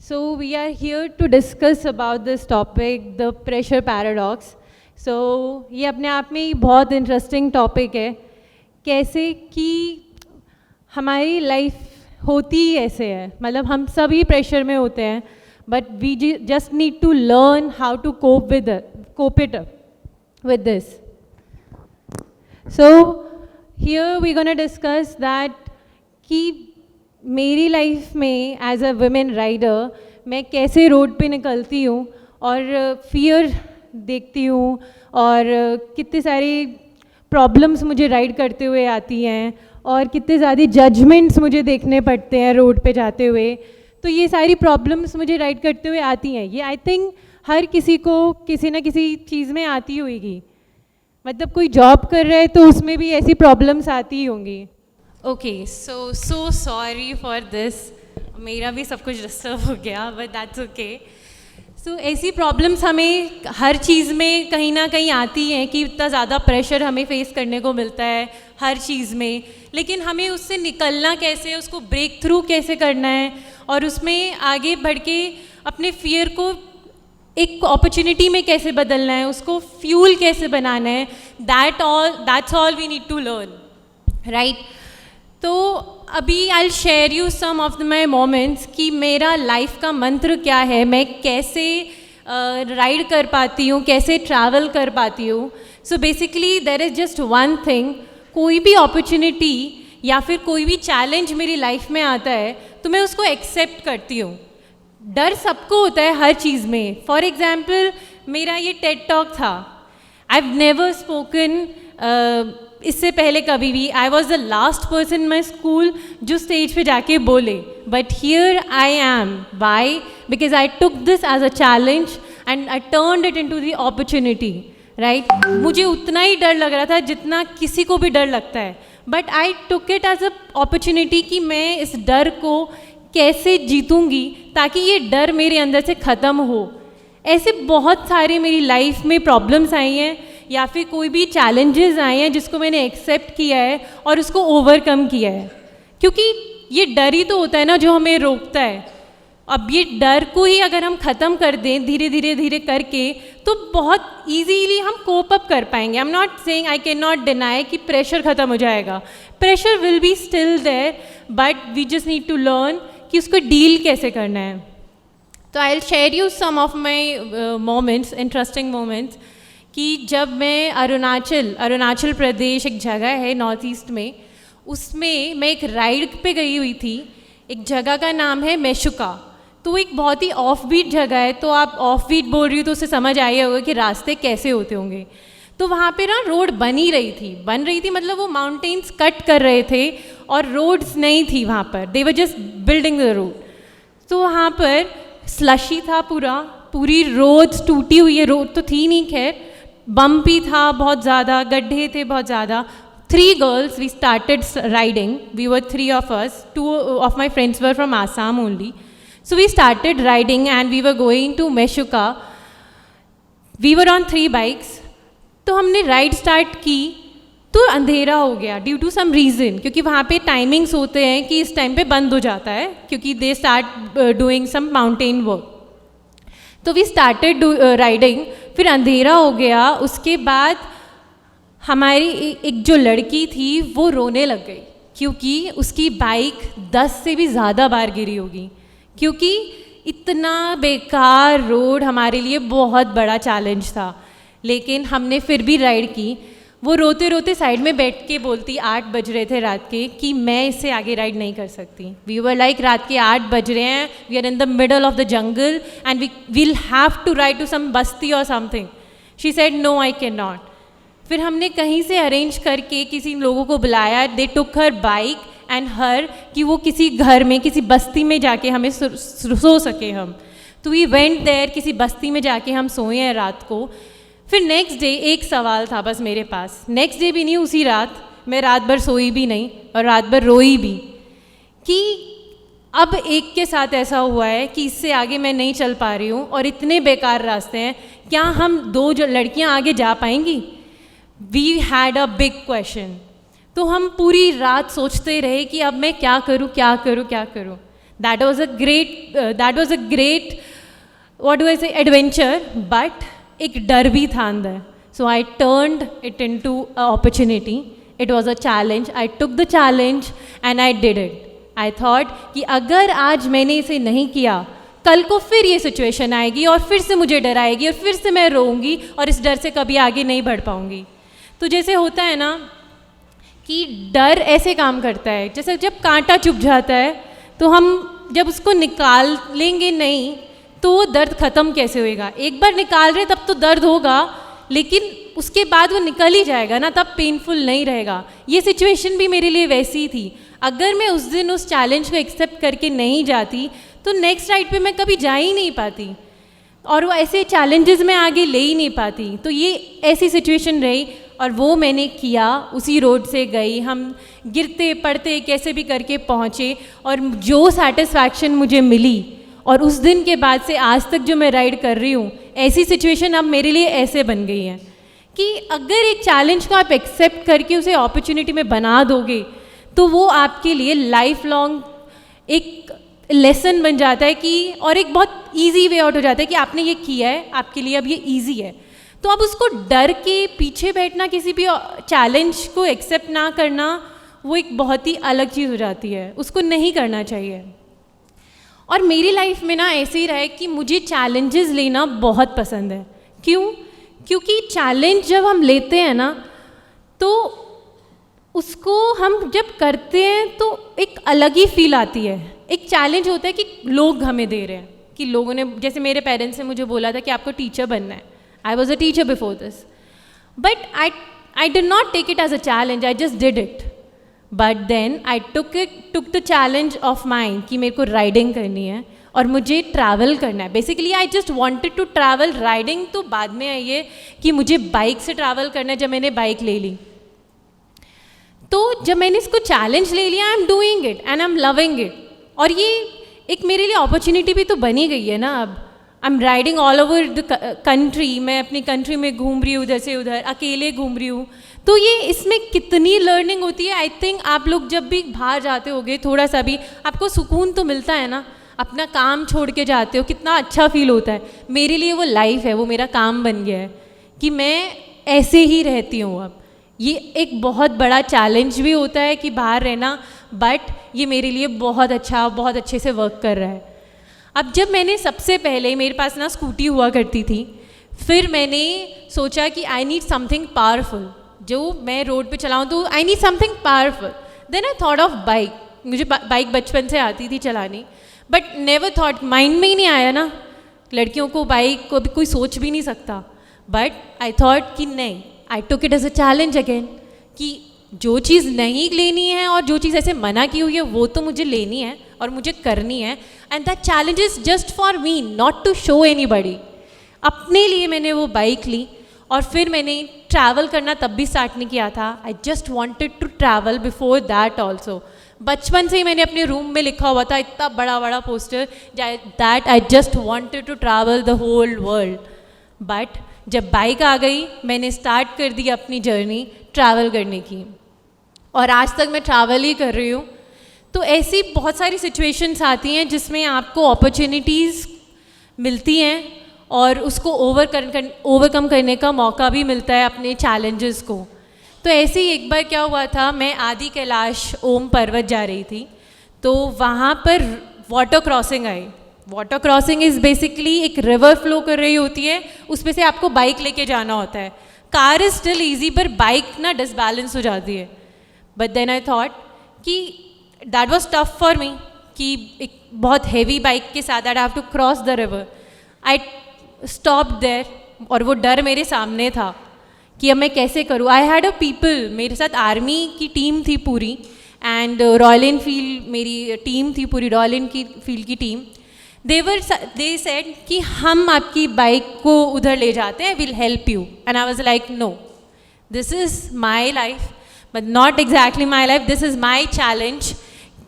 So we are here to discuss about this topic, the pressure paradox. So ये अपने आप में ही बहुत इंटरेस्टिंग टॉपिक है, कैसे कि हमारी लाइफ होती ही ऐसे है, मतलब हम सभी प्रेशर में होते हैं, but we just need to learn how to cope it with this. So here we're going to discuss that कि मेरी लाइफ में एज अ वुमेन राइडर मैं कैसे रोड पे निकलती हूँ और फियर देखती हूँ और कितने सारी प्रॉब्लम्स मुझे राइड करते हुए आती हैं और कितने ज़्यादा जजमेंट्स मुझे देखने पड़ते हैं रोड पे जाते हुए. तो ये सारी प्रॉब्लम्स मुझे राइड करते हुए आती हैं. ये आई थिंक हर किसी को किसी ना किसी चीज़ में आती होगी. मतलब कोई जॉब कर रहा है तो उसमें भी ऐसी प्रॉब्लम्स आती ही होंगी. Okay so sorry for this. मेरा भी सब कुछ डिस्टर्ब हो गया, बट दैट्स ओके. सो ऐसी प्रॉब्लम्स हमें हर चीज़ में कहीं ना कहीं आती हैं कि इतना ज़्यादा प्रेशर हमें फेस करने को मिलता है हर चीज़ में, लेकिन हमें उससे निकलना कैसे, उसको ब्रेक थ्रू कैसे करना है और उसमें आगे बढ़ के अपने फियर को एक अपॉर्चुनिटी में कैसे बदलना है, उसको फ्यूल कैसे बनाना है, that's all we need to learn, right. तो अभी I will share you some of my moments कि मेरा लाइफ का मंत्र क्या है, मैं कैसे राइड कर पाती हूँ, कैसे ट्रैवल कर पाती हूँ. So basically there is just one thing. कोई भी अपॉर्चुनिटी या फिर कोई भी चैलेंज मेरी लाइफ में आता है तो मैं उसको एक्सेप्ट करती हूँ. डर सबको होता है हर चीज़ में. फॉर एग्ज़ाम्पल मेरा ये टेड टॉक था. आई हैव नेवर स्पोकन इससे पहले कभी भी. I was the last person in my school जो स्टेज पे जाके बोले, but here I am. Why? Because I took this as a challenge and I turned it into the opportunity, right. मुझे उतना ही डर लग रहा था जितना किसी को भी डर लगता है, but I took it as a opportunity कि मैं इस डर को कैसे जीतूंगी ताकि ये डर मेरे अंदर से ख़त्म हो. ऐसे बहुत सारे मेरी लाइफ में प्रॉब्लम्स आई हैं या फिर कोई भी चैलेंजेस आए हैं जिसको मैंने एक्सेप्ट किया है और उसको ओवरकम किया है, क्योंकि ये डर ही तो होता है ना जो हमें रोकता है. अब ये डर को ही अगर हम ख़त्म कर दें धीरे धीरे करके तो बहुत ईजीली हम कोप अप कर पाएंगे. I am not saying, I can not deny कि प्रेशर ख़त्म हो जाएगा. Pressure will be still there, but we just need to learn कि उसको डील कैसे करना है. तो I will share you some of my moments, interesting moments. कि जब मैं अरुणाचल प्रदेश एक जगह है नॉर्थ ईस्ट में, उसमें मैं एक राइड पे गई हुई थी. एक जगह का नाम है मेशुका. तो एक बहुत ही ऑफ बीट जगह है. तो आप ऑफ बीट बोल रही हो तो उससे समझ आया होगा कि रास्ते कैसे होते होंगे. तो वहाँ पे ना रोड बन रही थी मतलब वो माउंटेन्स कट कर रहे थे और रोड्स नहीं थी वहाँ पर. They were just building the road. तो वहाँ पर स्लशी था, पूरी रोड्स टूटी हुई है. रोड तो थी नहीं, खैर बम्पी था बहुत ज़्यादा, गड्ढे थे बहुत ज़्यादा. 3 girls we started riding. We were 3 of us. 2 of my friends were from Assam only. So we started riding and we were going to Meshuka. We were on 3 bikes. तो हमने राइड स्टार्ट की तो अंधेरा हो गया due to some reason, क्योंकि वहाँ पे टाइमिंग्स होते हैं कि इस टाइम पे बंद हो जाता है क्योंकि they start doing some mountain work. तो वी स्टार्टेड राइडिंग. फिर अंधेरा हो गया. उसके बाद हमारी एक जो लड़की थी वो रोने लग गई क्योंकि उसकी बाइक 10 से भी ज़्यादा बार गिरी होगी, क्योंकि इतना बेकार रोड हमारे लिए बहुत बड़ा चैलेंज था. लेकिन हमने फिर भी राइड की. वो रोते रोते साइड में बैठ के बोलती, 8 बज रहे थे रात के, कि मैं इससे आगे राइड नहीं कर सकती. वी वर लाइक रात के 8 बज रहे हैं, we are in the middle of the jungle and we will have to ride to some बस्ती और something. She said no I can not. फिर हमने कहीं से अरेंज करके किसी लोगों को बुलाया. दे टुक हर बाइक एंड हर कि वो किसी घर में किसी बस्ती में जाके हमें सो सके हम. तो वी वेंट देयर. किसी बस्ती में जाके हम सोए हैं रात को. फिर नेक्स्ट डे एक सवाल था बस मेरे पास. नेक्स्ट डे भी नहीं, उसी रात मैं रात भर सोई भी नहीं और रात भर रोई भी कि अब एक के साथ ऐसा हुआ है कि इससे आगे मैं नहीं चल पा रही हूँ और इतने बेकार रास्ते हैं, क्या हम 2 जो लड़कियाँ आगे जा पाएंगी. We had a big question. तो हम पूरी रात सोचते रहे कि अब मैं क्या करूँ. That was a great what do I say, adventure, but एक डर भी था अंदर. So I turned it into an opportunity. It was a challenge. I took the challenge and I did it. I thought कि अगर आज मैंने इसे नहीं किया, कल को फिर ये सिचुएशन आएगी और फिर से मुझे डर आएगी और फिर से मैं रोऊंगी और इस डर से कभी आगे नहीं बढ़ पाऊंगी. तो जैसे होता है ना कि डर ऐसे काम करता है, जैसे जब कांटा चुभ जाता है तो हम जब उसको निकाल लेंगे नहीं तो वो दर्द ख़त्म कैसे होएगा. एक बार निकाल रहे तब तो दर्द होगा, लेकिन उसके बाद वो निकल ही जाएगा ना, तब पेनफुल नहीं रहेगा. ये सिचुएशन भी मेरे लिए वैसी ही थी. अगर मैं उस दिन उस चैलेंज को एक्सेप्ट करके नहीं जाती तो नेक्स्ट राइड पे मैं कभी जा ही नहीं पाती और वो ऐसे चैलेंजेस में आगे ले ही नहीं पाती. तो ये ऐसी सिचुएशन रही और वो मैंने किया. उसी रोड से गई, हम गिरते पड़ते कैसे भी करके पहुँचे और जो सेटिस्फैक्शन मुझे मिली, और उस दिन के बाद से आज तक जो मैं राइड कर रही हूँ, ऐसी सिचुएशन अब मेरे लिए ऐसे बन गई है कि अगर एक चैलेंज को आप एक्सेप्ट करके उसे अपॉर्चुनिटी में बना दोगे तो वो आपके लिए लाइफ लॉन्ग एक लेसन बन जाता है कि, और एक बहुत इजी वे आउट हो जाता है कि आपने ये किया है, आपके लिए अब ये इजी है. तो अब उसको डर के पीछे बैठना, किसी भी चैलेंज को एक्सेप्ट ना करना, वो एक बहुत ही अलग चीज़ हो जाती है. उसको नहीं करना चाहिए. और मेरी लाइफ में ना ऐसे ही रहा है कि मुझे चैलेंजेस लेना बहुत पसंद है. क्यों? क्योंकि चैलेंज जब हम लेते हैं ना तो उसको हम जब करते हैं तो एक अलग ही फील आती है. एक चैलेंज होता है कि लोग हमें दे रहे हैं, कि लोगों ने, जैसे मेरे पेरेंट्स ने मुझे बोला था कि आपको टीचर बनना है. I was a teacher before this, but I did not take it as a challenge, I just did it. But then I took the challenge of mind कि मेरे को राइडिंग करनी है और मुझे ट्रैवल करना है. Basically I just wanted to travel. Riding तो बाद में आई है कि मुझे बाइक से ट्रैवल करना है. जब मैंने बाइक ले ली तो जब मैंने इसको चैलेंज ले लिया, आई am doing it and I am loving it. और ये एक मेरे लिए अपॉर्चुनिटी भी तो बनी गई है ना. अब I am riding all over the country. मैं अपनी कंट्री में घूम रही हूँ, उधर से उधर अकेले घूम रही हूँ. तो ये इसमें कितनी लर्निंग होती है. आई थिंक आप लोग जब भी बाहर जाते होगे, थोड़ा सा भी आपको सुकून तो मिलता है ना. अपना काम छोड़ के जाते हो, कितना अच्छा फील होता है. मेरे लिए वो लाइफ है, वो मेरा काम बन गया है कि मैं ऐसे ही रहती हूँ. अब ये एक बहुत बड़ा चैलेंज भी होता है कि बाहर रहना, बट ये मेरे लिए बहुत अच्छा, बहुत अच्छे से वर्क कर रहा है. अब जब मैंने सबसे पहले, मेरे पास ना स्कूटी हुआ करती थी, फिर मैंने सोचा कि आई नीड समथिंग पावरफुल. जो मैं रोड पे चलाऊँ तो I need something powerful. Then I thought of bike. मुझे बाइक बचपन से आती थी चलानी, बट नेवर थॉट, माइंड में ही नहीं आया ना, लड़कियों को बाइक को भी कोई सोच भी नहीं सकता. बट आई थॉट कि नहीं, I took it as a challenge again कि जो चीज़ नहीं लेनी है और जो चीज़ ऐसे मना की हुई है वो तो मुझे लेनी है और मुझे करनी है. And that challenge is just for me, not to show anybody. अपने लिए मैंने वो बाइक ली और फिर मैंने ट्रैवल करना तब भी स्टार्ट नहीं किया था. I just wanted to travel before that also. बचपन से ही मैंने अपने रूम में लिखा हुआ था, इतना बड़ा बड़ा poster, that I just wanted to travel the whole world. But जब बाइक आ गई, मैंने स्टार्ट कर दी अपनी जर्नी ट्रैवल करने की, और आज तक मैं ट्रैवल ही कर रही हूँ. तो ऐसी बहुत सारी सिचुएशंस आती हैं जिसमें आपको अपॉर्चुनिटीज़ मिलती हैं और उसको ओवरकम करने का मौका भी मिलता है अपने चैलेंजेस को. तो ऐसे ही एक बार क्या हुआ था, मैं आदि कैलाश ओम पर्वत जा रही थी, तो वहाँ पर water crossing I. Water crossing is basically एक रिवर फ्लो कर रही होती है, उस पे से आपको बाइक लेके जाना होता है. कार इज़ स्टिल ईजी, पर बाइक ना डिसबैलेंस हो जाती है. बट देन आई थॉट कि that was tough for me, कि एक बहुत हैवी बाइक के साथ I have to cross the river. I stop there, और वो डर मेरे सामने था कि अब मैं कैसे करूँ. आई हैड अ पीपल, मेरे साथ आर्मी की टीम थी पूरी, एंड रॉयल एनफील्ड मेरी टीम थी पूरी, रॉयल एनफील्ड की टीम. दे सेड कि हम आपकी बाइक को उधर ले जाते हैं, will help you. And I was like no, this is my life, but not exactly my life, this is my challenge.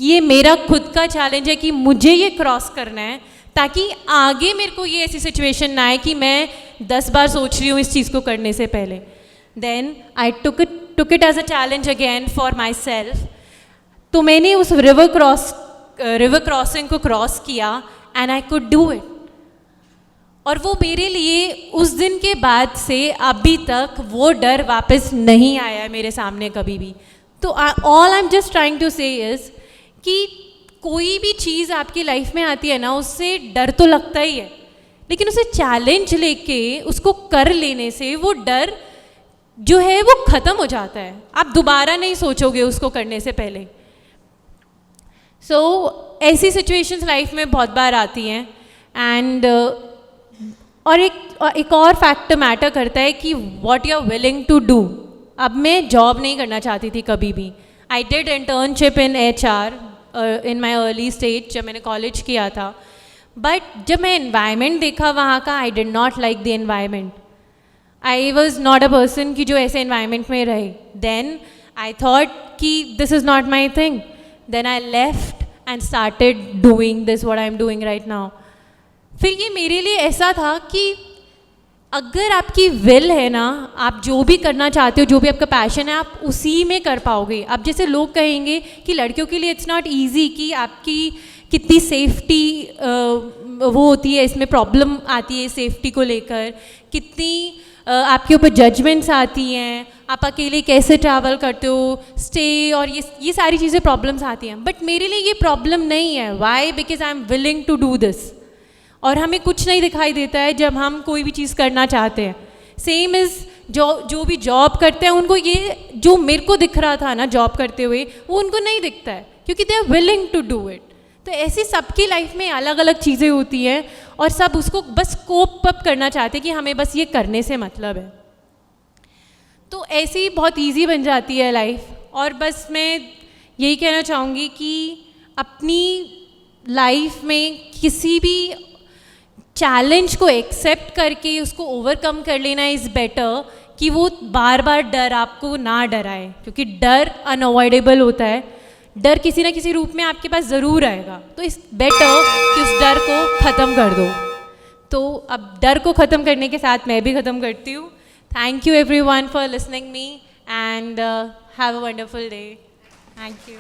ये मेरा खुद का चैलेंज है कि मुझे ये क्रॉस करना है, ताकि आगे मेरे को ये ऐसी सिचुएशन ना आए कि मैं 10 बार सोच रही हूँ इस चीज़ को करने से पहले. Then I took it as a challenge again for myself. तो मैंने उस रिवर क्रॉस रिवर क्रॉसिंग को क्रॉस किया and I could do it. और वो मेरे लिए उस दिन के बाद से अभी तक वो डर वापस नहीं आया है मेरे सामने कभी भी। तो all I am just trying to say is कि कोई भी चीज़ आपकी लाइफ में आती है ना, उससे डर तो लगता ही है, लेकिन उसे चैलेंज लेके उसको कर लेने से वो डर जो है वो ख़त्म हो जाता है। आप दोबारा नहीं सोचोगे उसको करने से पहले। सो ऐसी सिचुएशंस लाइफ में बहुत बार आती हैं। एंड और एक और फैक्टर मैटर करता है कि what you are willing to do. अब मैं जॉब नहीं करना चाहती थी कभी भी। I did internship in HR in my early stage, जब मैंने कॉलेज किया था। बट जब मैं एनवायरनमेंट देखा वहाँ का, I did not like the environment. I was not a person कि जो ऐसे एनवायरनमेंट में रहे। देन आई थॉट कि this is not my thing. Then I left and started doing this what I am doing right now. फिर ये मेरे लिए ऐसा था कि अगर आपकी विल है ना, आप जो भी करना चाहते हो, जो भी आपका पैशन है, आप उसी में कर पाओगे। अब जैसे लोग कहेंगे कि लड़कियों के लिए इट्स नॉट ईजी, कि आपकी कितनी सेफ्टी वो होती है, इसमें प्रॉब्लम आती है सेफ्टी को लेकर, कितनी आपके ऊपर जजमेंट्स आती हैं, आप अकेले कैसे ट्रैवल करते हो, स्टे, और ये सारी चीज़ें प्रॉब्लम्स आती हैं। बट मेरे लिए ये प्रॉब्लम नहीं है। Why? Because I am willing to do this. और हमें कुछ नहीं दिखाई देता है जब हम कोई भी चीज़ करना चाहते हैं। सेम इज़ जो भी जॉब करते हैं, उनको ये जो मेरे को दिख रहा था ना जॉब करते हुए, वो उनको नहीं दिखता है, क्योंकि they are willing to do it. तो ऐसी सबकी लाइफ में अलग अलग चीज़ें होती हैं और सब उसको बस कोप अप करना चाहते हैं कि हमें बस ये करने से मतलब है। तो ऐसे ही बहुत ईजी बन जाती है लाइफ। और बस मैं यही कहना चाहूँगी कि अपनी लाइफ में किसी भी चैलेंज को एक्सेप्ट करके उसको ओवरकम कर लेना इज़ बेटर, कि वो बार बार डर आपको ना डराए, क्योंकि डर अनअवॉइडेबल होता है। डर किसी ना किसी रूप में आपके पास ज़रूर आएगा। तो इस बेटर कि उस डर को ख़त्म कर दो। तो अब डर को ख़त्म करने के साथ मैं भी ख़त्म करती हूँ। Thank you everyone for listening me and have a wonderful day. Thank you.